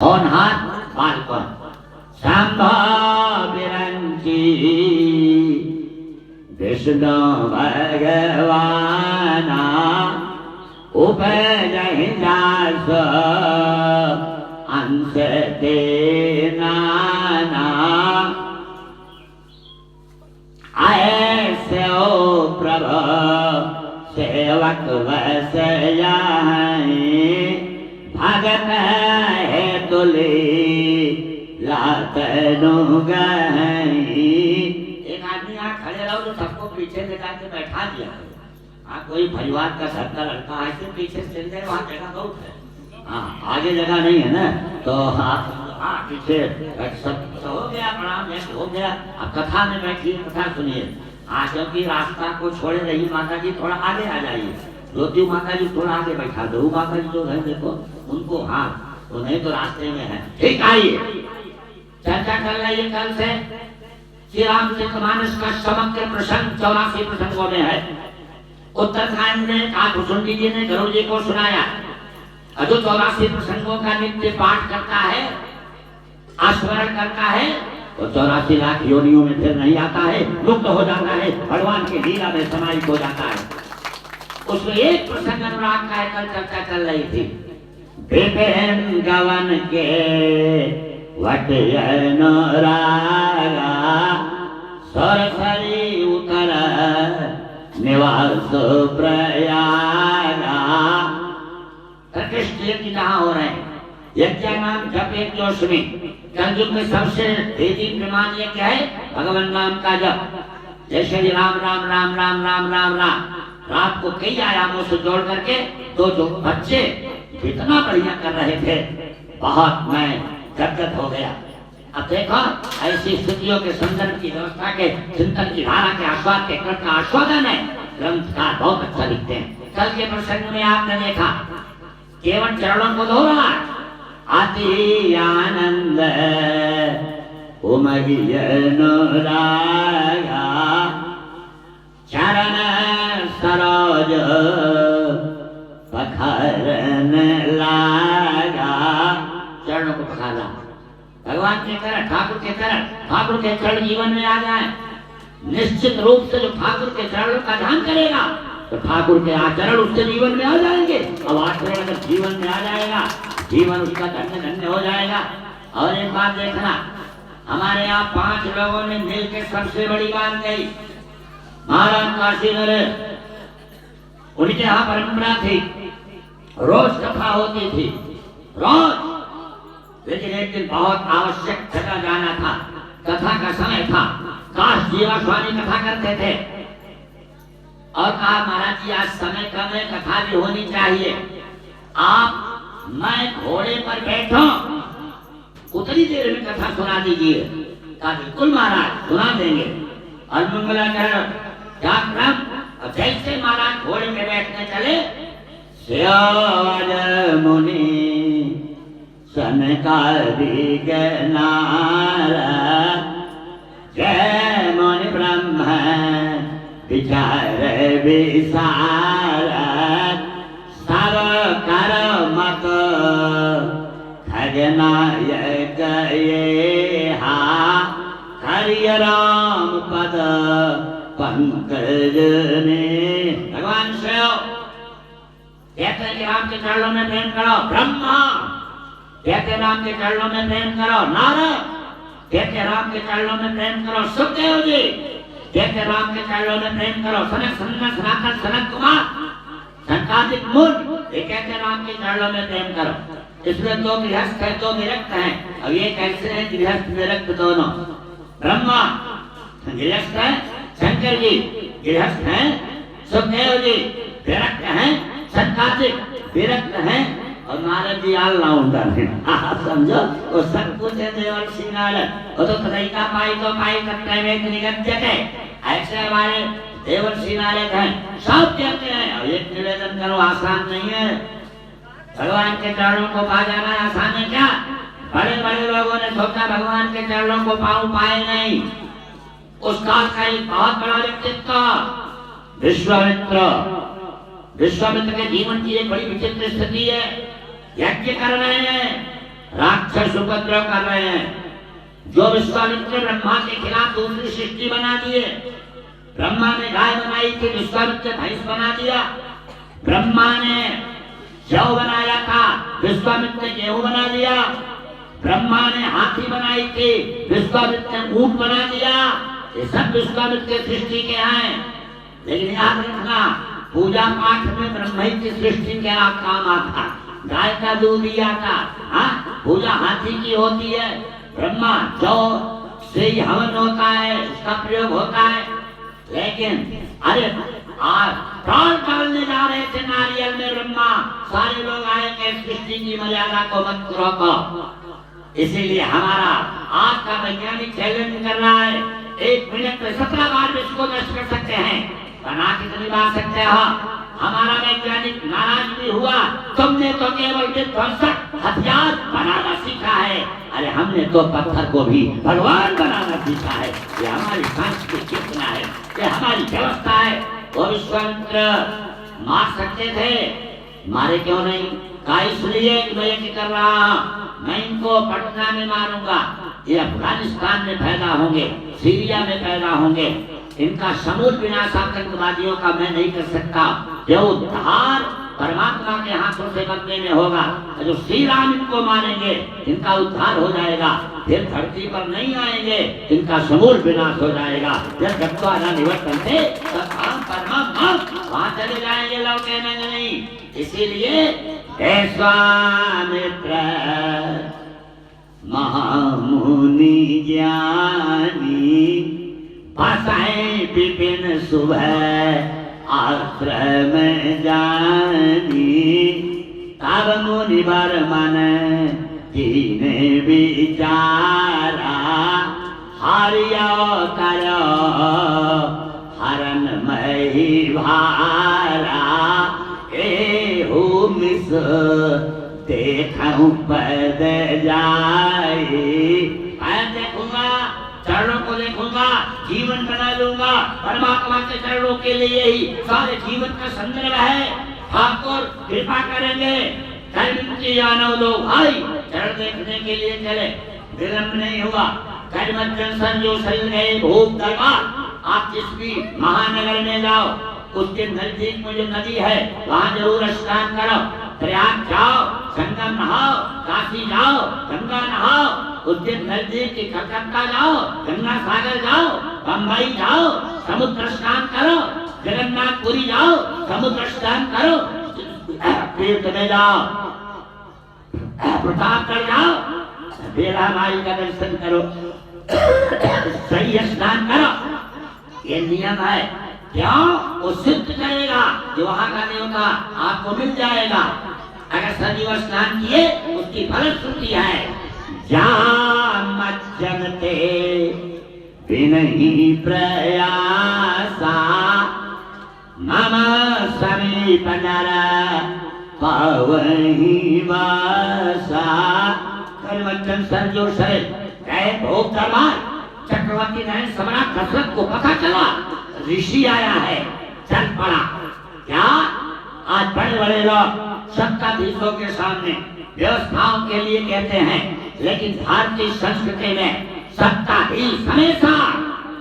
होनहार बालकों संभव विरंची विष्णु भगवाना उपजहि जास अंश ते नाना ऐसे ओ प्रभु सेवक वसया भगत है तुले लातनु गई। एक आदमी यहाँ खड़े रहो तो सबको पीछे ले जाके बैठा दिया। हाँ कोई परिवार का सबका लड़का ऐसे पीछे चल जाए वहाँ जगह बहुत है। हाँ आगे जगह नहीं है ना तो हाँ पीछे सब हो गया प्रणाम हो गया। अब कथा में बैठिए कथा सुनिए। हाँ क्योंकि रास्ता को छोड़े रही माता जी थोड़ा आगे आ जाइए। ज्योति माता जी थोड़ा आगे बैठा दो। माता जी जो है देखो उनको हाँ तो नहीं तो रास्ते में है। ठीक आइए चर्चा कर रही है कल से श्री रामचरितमानस का समग्र प्रसंग 84 प्रसंगों में है। उत्तरकांड में काकुसुंडी जी ने गरुड़ जी को सुनाया। जो 84 प्रसंगों का नित्य पाठ करता है स्मरण करता है वो 84 लाख योनियों में फिर नहीं आता है, मुक्त हो जाता है, भगवान के लीला में समाहित हो जाता है। उसमें एक प्रसंग अनुराग का कल चर्चा चल रही थी। विपिन गवन के वटयनुरागा सरसरी उतर निवास प्रयागा। कृष्ण यज्ञ कहाँ हो रहे हैं? यज्ञ नाम जप एक जोशमी। कलयुग में सबसे तेजी प्रमाण यज्ञ है भगवान नाम का जप। जैसे राम राम राम राम राम राम राम रात को कई आयामों से जोड़ करके तो जो बच्चे कितना बढ़िया कर रहे थे बहुत मैं गदगद हो गया। अब देखो ऐसी स्थितियों के संदर्भ की व्यवस्था के चिंतन की धारा के आस्वाद के क्रम का आस्वादन है ग्रंथकार बहुत अच्छा लिखते हैं। कल के प्रसंग में आपने देखा केवल चरणों को धो रहा अति आनंद उमगी अनुरागा चरण सरोज पखरन लागा। चरणों को पखारा भगवान के चरण ठाकुर के चरण जीवन में आ जाए। निश्चित रूप से जो ठाकुर के चरणों का ध्यान करेगा तो ठाकुर के आचरण उसके जीवन में आ जाएंगे। अब आचरण अगर जीवन में आ जाएगा जीवन उसका धन्य धन्य हो जाएगा। और एक बात देखना हमारे यहाँ 5 लोगों ने मिलकर सबसे बड़ी बात कही। महाराज काशी नरेश उनके यहाँ परंपरा थी रोज कथा होती थी रोज। लेकिन एक दिन बहुत आवश्यक जगह जाना था। कथा का समय था। काश जीवा स्वामी कथा करते थे और कहा महाराज जी आज समय कम है कथा भी होनी चाहिए। आप मैं घोड़े पर बैठो उतनी देर में कथा सुना दीजिए। कहा बिल्कुल महाराज सुना देंगे। और मंगलाचरण जागरण और जैसे महाराज घोड़े में बैठने चले श्यावल मुनि सनकादिक नारद जय मुनि ब्रह्म विचार विसारद सब कर मत खगनायक ये हा हरि राम पद पंकज ने। भगवान शिव कहते हैं कि राम के चरणों में प्रेम करो। ब्रह्मा कहते राम के चरणों में प्रेम करो। नारद कहते राम के चरणों में प्रेम करो। सुखदेव जी कहते राम के चरणों में प्रेम करो। सनक सनातन सनत कुमार संकादिक मूल ये कहते राम के चरणों में प्रेम करो। इसमें 2 गृहस्थ है 2 विरक्त हैं। अब ये कैसे है गृहस्थ विरक्त दोनों? ब्रह्मा गृहस्थ है, शंकर जी गृहस्थ हैं, सुखदेव जी विरक्त हैं, संकादिक विरक्त हैं और नारद जी ऑलराउंडर हैं। समझो वो सब कुछ है देवर्षि नारद। वो तो तदैका पाई तो पाई करते में निगद्यते। ऐसे हमारे देवर्षि नारद हैं सब कहते हैं। और एक निवेदन करो आसान नहीं है। भगवान के चरणों को पा जाना आसान है क्या? बड़े बड़े लोगों ने सोचा भगवान के चरणों को पाए नहीं। उसका एक बहुत बड़ा व्यक्तित्व विश्वामित्र के जीवन की एक बड़ी विचित्र स्थिति है। यज्ञ कर रहे हैं राक्षस राक्षस उपद्रव कर रहे हैं। जो विश्वामित्र ब्रह्मा के खिलाफ दूसरी सृष्टि बना दिए। ब्रह्मा ने गाय बनाई थी, विश्वामित्र भैंस बना दिया। ब्रह्मा ने जौ बनाया था, विश्वामित्र ने गेहूं बना दिया। ब्रह्मा ने हाथी बनाई थी, विश्वामित्र ने ऊंट बना दिया। ये सब विश्वामित्र की सृष्टि के हैं। लेकिन याद रखना, पूजा पाठ में ब्रह्मा की सृष्टि के काम आता। गाय का दूध दिया था, हाँ, पूजा हाथी की होती है। ब्रह्मा जौ से ही हवन होता है, उसका प्रयोग होता है। लेकिन अरे आज प्राण डालने जा रहे थे नारियल में ब्रह्मा, सारे लोग आए के सृष्टि की मर्यादा को मत रोको। इसीलिए हमारा आज का वैज्ञानिक चैलेंज कर रहा है, 1 मिनट में 17 बार विश्व को नष्ट कर सकते हैं। बना कितनी बार सकते हो? हमारा वैज्ञानिक नाराज भी हुआ, तुमने तो केवल विध्वंसक हथियार बनाना सीखा है। अरे हमने तो पत्थर को भी भगवान बनाना सीखा है। ये हमारी सांस्कृतिक चेतना है, ये हमारी व्यवस्था है। वो विश्वामित्र मार सकते थे, मारे क्यों नहीं? का इसलिए मैं ये कर रहा हूं, मैं इनको पटना में मारूंगा। ये अफगानिस्तान में पैदा होंगे, सीरिया में पैदा होंगे। इनका समूल विनाश आतंकवादियों का मैं नहीं कर सकता। जो उद्धार परमात्मा के हाथों से बदले में होगा, जो श्री राम इनको मानेंगे, इनका उद्धार हो जाएगा। फिर धरती पर नहीं आएंगे, इनका समूल विनाश हो जाएगा। जब गत्वा निवर्तन थे तब हम परमात्मा वहां चले जाएंगे, लौटे नहीं। इसीलिए विश्वामित्र महामुनि ज्ञानी भाषाएं विपिन सुबह आश्रम जानी। तब मुनिवर मन कीने विचारा, हरियो करो हरन मही भारा। एहू मिस देखूं पद जाए। देखूंगा, चरणों को देखूंगा, जीवन बना लूंगा। परमात्मा के चरणों के लिए ही सारे जीवन का संदर्भ है। ठाकुर कृपा करेंगे। लोग भाई चरण देखने के लिए चले, विलंब नहीं हुआ। जो चल गए भूप दरबार। आप जिस भी महानगर में जाओ, उसके नजदीक में जो नदी है वहाँ जरूर स्नान करो। प्रयाग जाओ, संगम नहाओ, काशी जाओ, गंगा नहाओ। उसके नजदीक के कलकत्ता जाओ, गंगा सागर जाओ, बम्बई जाओ, समुद्र स्नान करो। जगन्नाथपुरी जाओ, समुद्र स्नान करो। तीर्थ में जाओ, प्रतापगढ़ जाओ, बेला माई का दर्शन करो, सही स्नान करो। ये नियम है। क्यों? वो सिद्ध करेगा जो वहां का देवता आपको मिल जाएगा। अगर सजीव स्नान किए उसकी फलश्रुति है। जानते बिनहि प्रयासा, मम समीप नर पावहि वासा। कर्मचन सरजो शरीर कहे भोग दरबार। चक्रवर्ती नयन सम्राट दशरथ को पता चला ऋषि आया है, चल पड़ा। क्या आज बड़े बड़े लोग सत्ताधीशों के सामने व्यवस्थाओं के लिए कहते हैं, लेकिन भारतीय संस्कृति में सत्ताधीश हमेशा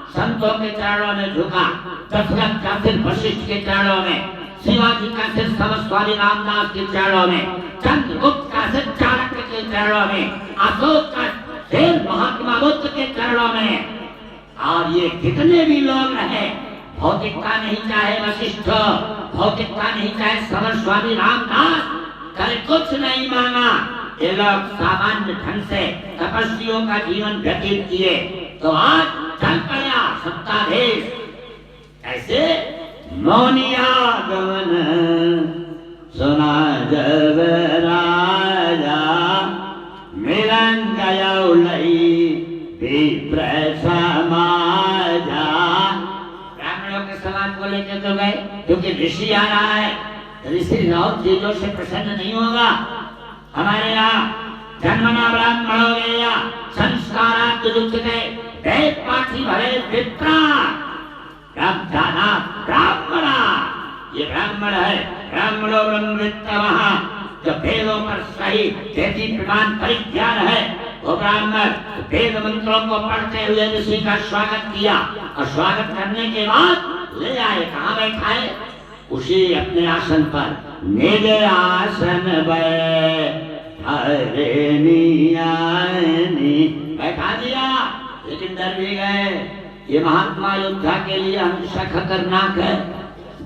संतों के चरणों में झुका। दशरथ का सिर वशिष्ठ के चरणों में, शिवाजी का सिर स्वामी रामदास के चरणों में, चंद्रगुप्त का सिर चाणक्य के चरणों में, अशोक का सिर महात्मा बुद्ध के चरणों में। और ये कितने भी लोग रहे, भौतिकता नहीं चाहे वशिष्ठ, भौतिकता नहीं चाहे स्वामी रामदास, कल कुछ नहीं मांगा। ये लोग सामान्य ढंग से तपस्वियों का जीवन व्यतीत किए, तो आज चल पड़ा सत्ताधीश। ऐसे मौनियागमन सुना जब राजा, मिलन गयो लई विप्र समाजा। ब्राह्मणों के समाज को लेकर तो गए, क्योंकि ऋषि आ रहा है। ऋषि और चीजों से प्रसन्न नहीं होगा। हमारे यहाँ जन्मना ब्राह्मण हो गया, संस्कारात दुखते, वेद पाठी भरे विप्रा, ब्राह्मणा ब्राह्मणा। ये ब्राह्मण है, ब्राह्मणो ब्रह्मवित्तमः, जो वेदों पर सही वेदी प्रमाण परिज्ञान है वो ब्राह्मण वेद मंत्रों को पढ़ते हुए ऋषि का स्वागत किया और स्वागत करने के बाद ले आए, कहाँ बैठाए? उसी अपने आसन पर। मेरे आसन बैठा दिया, लेकिन डर भी गए। ये महात्मा अयोध्या के लिए हमेशा खतरनाक है।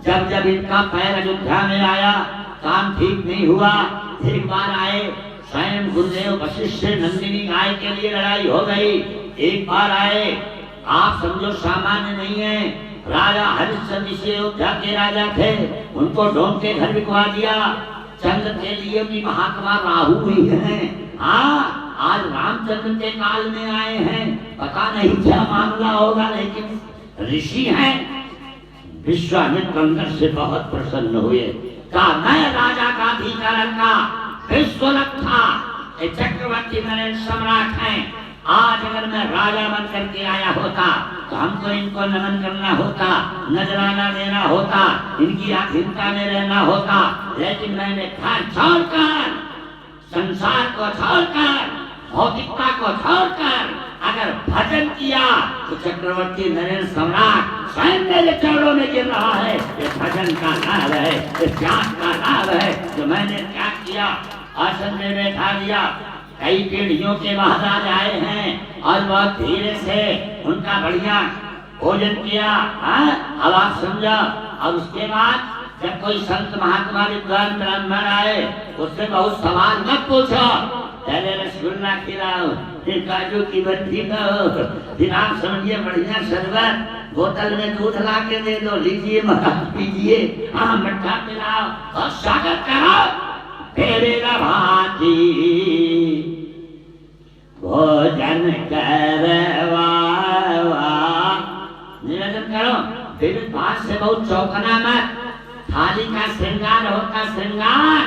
जब जब इनका पैर अयोध्या में आया काम ठीक नहीं हुआ। एक बार आए स्वयं गुरुदेव वशिष्ठ से नंदिनी गाय के लिए लड़ाई हो गई। एक बार आए, आप समझो सामान्य नहीं है, राजा हरिश्चंद्र जी अयोध्या के राजा थे, उनको ढोंग के घर बिकवा दिया। चंद्र के लिए भी महात्मा राहु भी हैं। हाँ, आज रामचंद्र के काल में आए हैं, पता नहीं क्या मामला होगा, लेकिन ऋषि हैं। विश्वामित्र अंदर से बहुत प्रसन्न हुए। कहा मैं राजा का अधिकार का विश्वलक था, चक्रवर्ती नरेंद्र सम्राट हैं। आज अगर मैं राजा बन करके आया होता तो हमको इनको नमन करना होता, नजराना देना होता, इनकी आधीनता में रहना होता। लेकिन मैंने घर छोड़कर, संसार को छोड़कर, भौतिकता को छोड़कर अगर भजन किया तो चक्रवर्ती नरेंद्र सम्राट स्वयं मेरे चरणों में गिर रहा है। ये भजन का लाभ है, ये त्याग का लाभ है जो मैंने त्याग किया। आसन में बैठा दिया। कई पीढ़ियों के महाराज आए हैं और बहुत धीरे से उनका बढ़िया भोजन किया। अब आप समझा। और उसके बाद जब कोई संत महात्मा विद्वान ब्राह्मण आए उससे बहुत सवाल मत पूछो, पहले रसगुल्ला खिलाओ, फिर काजू की बर्फी दो, फिर आप समझिए बढ़िया शरबत, बोतल में दूध ला के दे दो, लीजिए महाराज पीजिए, हाँ मट्ठा पिलाओ और स्वागत करो। तेरे भांति भोजन करवा, निवेदन करो। फिर बात से बहुत चौंकना मत। थाली का श्रृंगार होता, श्रृंगार,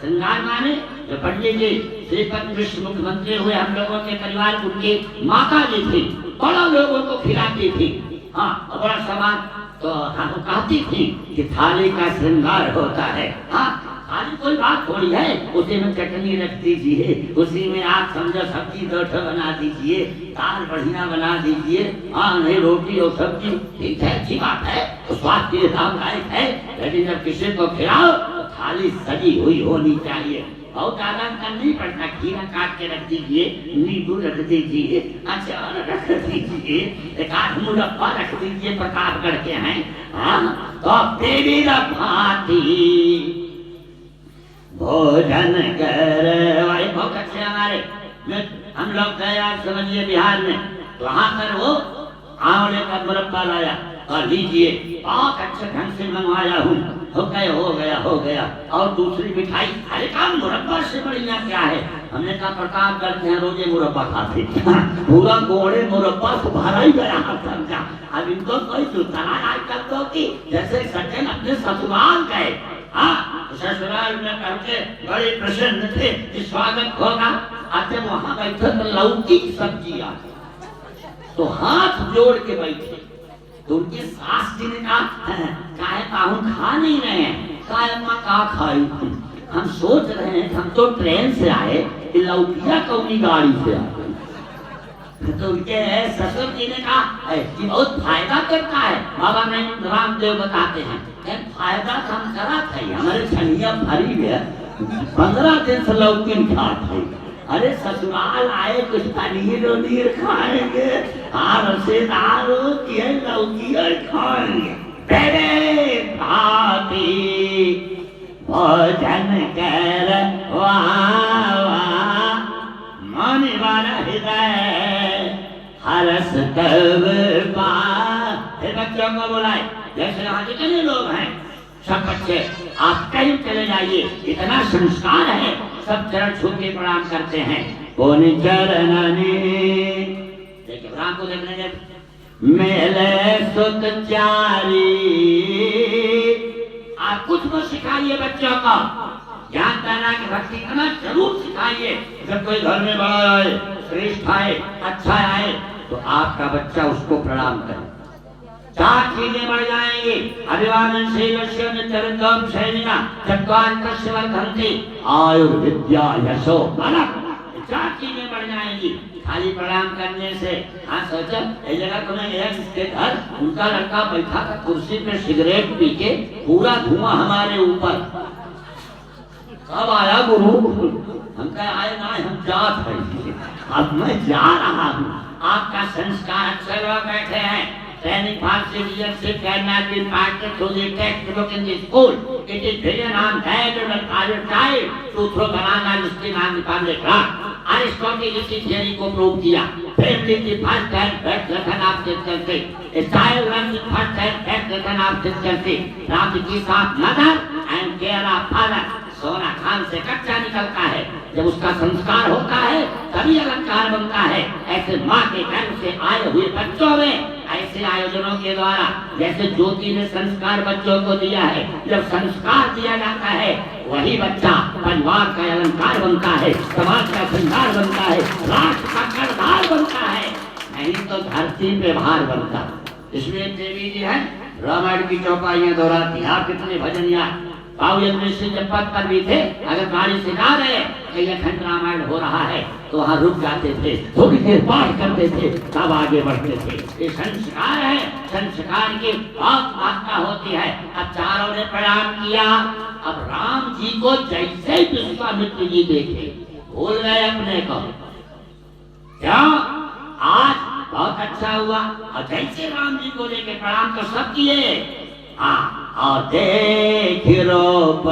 श्रृंगार माने जो पंडित जी श्रीपति विश्व मुख्यमंत्री हुए हम लोगों के परिवार, उनकी माता जी थी, बड़ा लोगों को खिलाती थी। हाँ, बड़ा सामान तो हम कहती थी कि थाली का श्रृंगार होता है। हाँ, थाली कोई बात थोड़ी है, उसी में चटनी रख दीजिए, उसी में आप समझो सब्जी दो बना दीजिए, दाल बढ़िया बना दीजिए, हाँ नहीं रोटी और सब्जी, ठीक है, अच्छी बात है, तो स्वाद के लाभदायक है। लेकिन जब किसी को खिलाओ तो थाली सजी हुई होनी चाहिए। बहुत ज्यादा करनी पड़ता, खीरा काट के रख दीजिए, नींबू रख दीजिए, अचार रख दीजिए, एक आध मुरब्बा रख दीजिए, प्रतापगढ़ के हैं। हाँ, तो तेरी भांति भोजन कर, बहुत अच्छे हमारे। हम लोग गए, आप समझिए बिहार में, तो वहां पर वो आंवले का मुरब्बा लाया और लीजिए, बहुत अच्छे ढंग से मंगवाया हूँ, हो गया हो गया हो गया। और दूसरी मिठाई, अरे काम मुरब्बा से बढ़िया क्या है? हमने कहा प्रतापगढ़ के रोजे मुरब्बा खाते, पूरा गोड़े मुरब्बा से भरा ही गया समझा। अब इनको कोई सुनता आजकल तो कि जैसे सज्जन अपने ससुराल गए, हाँ ससुराल में करके बड़े प्रसन्न थे कि स्वागत होगा। आते वहां बैठे तो लौकी की सब्जी आ, तो हाथ जोड़ के बैठे। तो उनके सास जी ने कहा काहे पाहुन खा नहीं रहे हैं? काहे अम्मा का खाई? हम सोच रहे हैं हम तो ट्रेन से आए, लौकिया कौनी गाड़ी से आए। तो उनके ससुर जी ने कहा कि बहुत फायदा करता है। बाबा ने रामदेव बताते हैं फायदा हम करा था, हमारे छनिया भरी है, 15 दिन से लौकी खाते। अरे ससुराल आए कुछ पनीर उनीर खाएंगे, रसेदार लौकी खाएंगे। तेरे भाभी भोजन कर मन वाला हृदय हरस तब पा। बच्चों को बुलाए, जैसे यहाँ जितने लोग हैं सब बच्चे आप कहीं चले जाइए, इतना संस्कार है, सब चरण छू के प्रणाम करते हैं। कौन चरणनी देखिए राम को देखने जब मेले सुतचारी। आप कुछ तो सिखाइए बच्चों को, ज्ञान दाना की भक्ति करना जरूर सिखाइए। जब कोई घर में बड़ा आए, श्रेष्ठ आए, अच्छा आए, तो आपका बच्चा उसको प्रणाम करे। चार चीजें बढ़ जाएंगी। अभिवादन श्रीवश्य नित्यम शैलिना चत्वार कश्यवर्धन्ति आयुर्विद्या यशो बलम। चार चीजें बढ़ जाएंगी खाली प्रणाम करने से। हाँ सोचो, एक जगह तुम्हें गया जिसके घर उनका लड़का बैठा था कुर्सी पे सिगरेट पी के, पूरा धुआं हमारे ऊपर। कब आया गुरु? हम कहे आए ना, हम जात है, अब मैं जा रहा हूँ। आपका संस्कार अच्छे लोग बैठे हैं। Training Pharmacy leadership cannot be imparted through the textbook in the school. It is written on that of the father child to throw banana listing on the public rock. Aristotle इसी theory को prove किया। Family the first and best lesson of consistency. A child learns the first and best lesson of consistency. From the kiss of mother and care of father. सोना खान से कच्चा निकलता है, जब उसका संस्कार होता है तभी अलंकार बनता है। ऐसे माँ के गर्भ से आए हुए बच्चों में ऐसे आयोजनों के द्वारा जैसे ज्योति ने संस्कार बच्चों को दिया है, जब संस्कार दिया जाता है वही बच्चा परिवार का अलंकार बनता है, समाज का श्रृंगार बनता है, राष्ट्र का कर्णधार बनता है, नहीं तो धरती पे भार बनता। इसलिए देवी जी है रामायण की चौपाइयां दोहराती। आप कितने भजन याद बाबू जब पद पर भी थे, अगर गाड़ी से जा रहे कई अखंड रामायण हो रहा है तो वहाँ रुक जाते थे, थोड़ी देर पाठ करते थे, तब आगे बढ़ते थे। ये संस्कार है, संस्कार की बहुत महत्ता होती है। अब चारों ने प्रणाम किया। अब राम जी को जैसे विश्वामित्र जी देखे भूल गए अपने को। क्या आज बहुत अच्छा हुआ, और जैसे राम जी को देखे प्रणाम तो सब किए। हाँ, और देख रूप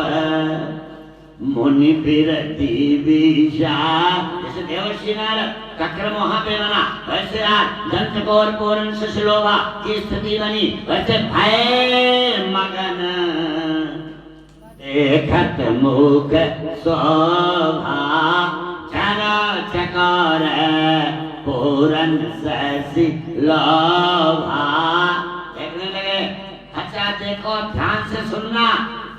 मुनि बिरति विशा, जैसे देवर्षि नारद कक्रम वहां पे बना, वैसे आज दंत कौर पूर्ण सुशलोभा की स्थिति बनी। वैसे भय मगन देखत मुख शोभा चर चकार पूर्ण शशि लोभा। देखने लगे। अच्छा देखो, ध्यान से सुनना।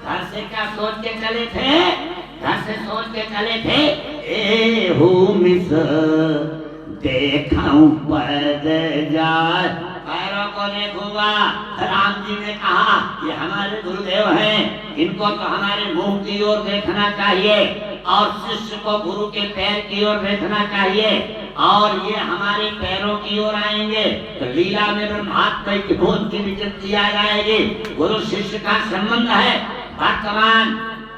घर से क्या सोच के चले थे? घर से सोच के चले थे एहू मिस देखूं पद जाए, पैरों को देखूंगा। राम जी ने कहा ये हमारे गुरुदेव हैं, इनको तो हमारे मुंह की ओर देखना चाहिए और शिष्य को गुरु के पैर की ओर देखना चाहिए, और ये हमारे पैरों की ओर आएंगे तो लीला में ब्रह्मात्मा की बोध की विचित्र आ जाएगी। गुरु शिष्य का संबंध है। वर्तमान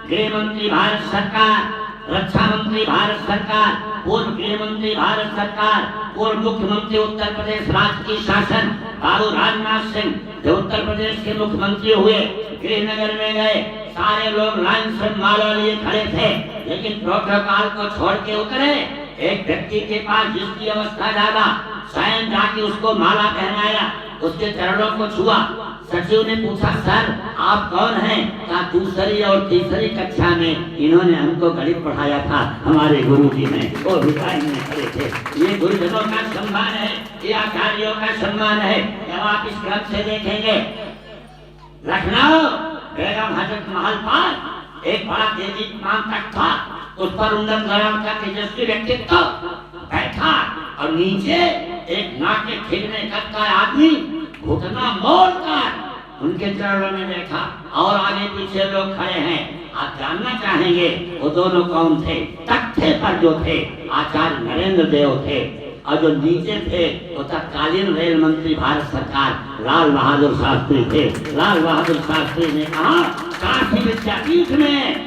गृह मंत्री भारत सरकार, रक्षा मंत्री भारत सरकार, पूर्व गृह मंत्री भारत सरकार, पूर्व मुख्यमंत्री उत्तर प्रदेश राज्य की शासन बाबू राजनाथ सिंह जो उत्तर प्रदेश के मुख्यमंत्री हुए, गृहनगर में गए, सारे लोग लाइन से माला लिए खड़े थे, लेकिन प्रोटोकॉल को छोड़ के उतरे। एक व्यक्ति के पास जिसकी अवस्था ज्यादा, स्वयं जाके उसको माला पहनाया, उसके चरणों को छुआ। सचिव ने पूछा सर आप कौन हैं? कहा दूसरी और तीसरी कक्षा में इन्होंने हमको गणित पढ़ाया था, हमारे गुरु जी ने, वो भिखारी में खड़े थे। ये गुरुजनों का सम्मान है, ये आचार्यों का सम्मान है। जब आप इस क्रम से देखेंगे, लखनऊ बेगम हजरत महल पर एक बड़ा तेजी मान तक था, उस पर उन्नत गरम का तेजस्वी व्यक्तित्व बैठा, और नीचे एक नाट्य खिलने का आदमी घुटना मोड़कर उनके चरणों में बैठा, और आगे पीछे लोग खड़े हैं। आप जानना चाहेंगे वो दोनों कौन थे? तख्ते पर जो थे आचार्य नरेंद्र देव थे, और जो नीचे थे वो तत्कालीन रेल मंत्री भारत सरकार लाल बहादुर शास्त्री थे। लाल बहादुर शास्त्री ने कहा काशी विद्यापीठ में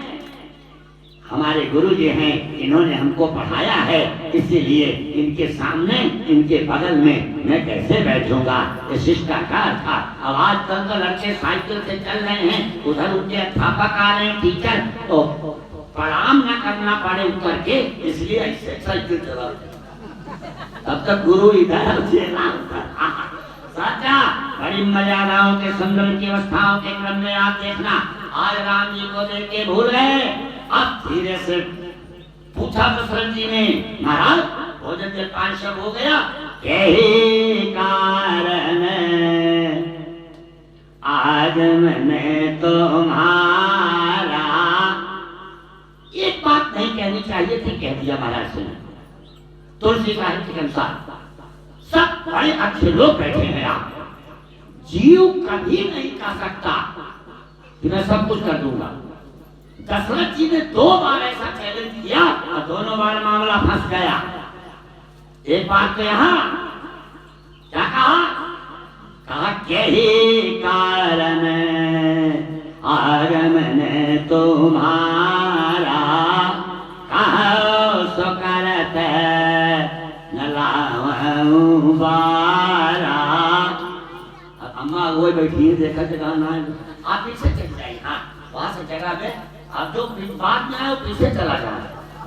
हमारे गुरु जी हैं, इन्होंने हमको पढ़ाया है, इसीलिए इनके सामने, इनके बगल में मैं कैसे बैठूंगा? ये शिष्टाचार था। अब आजकल तो लड़के साइकिल से चल रहे हैं, उधर उनके अध्यापक आ रहे हैं, टीचर, तो प्रणाम न करना पड़े उतर के, इसलिए ऐसे साइकिल चलाते। तब तक गुरु इधर से साचा बड़ी मर्यादाओं के संदर्भ की अवस्थाओं के क्रम में आप देखना, आज राम जी को देख के भूल गए। अब धीरे से पूछा दशरथ जी ने, महाराज भोजन जलपान सब हो गया? यही कारण आज मैंने तुम्हारा, एक बात नहीं कहनी चाहिए थी, कह दिया महाराज ने। तुलसी साहित्य के अनुसार सब बड़े अच्छे लोग बैठे हैं, आप जीव कभी नहीं कह सकता कि मैं सब कुछ कर दूंगा। दशरथ जी ने 2 बार ऐसा चैलेंज किया और दोनों बार मामला फंस गया। एक बात तो यहाँ क्या कहा यही कारण आगमन तुम्हारा कहो सो करत न लावऊं बारा। अम्मा वो बैठी है, देखा जगह ना आप पीछे चल जाइए। हाँ, वहां से जगह पे आप जो बाद में आए पीछे चला जाए।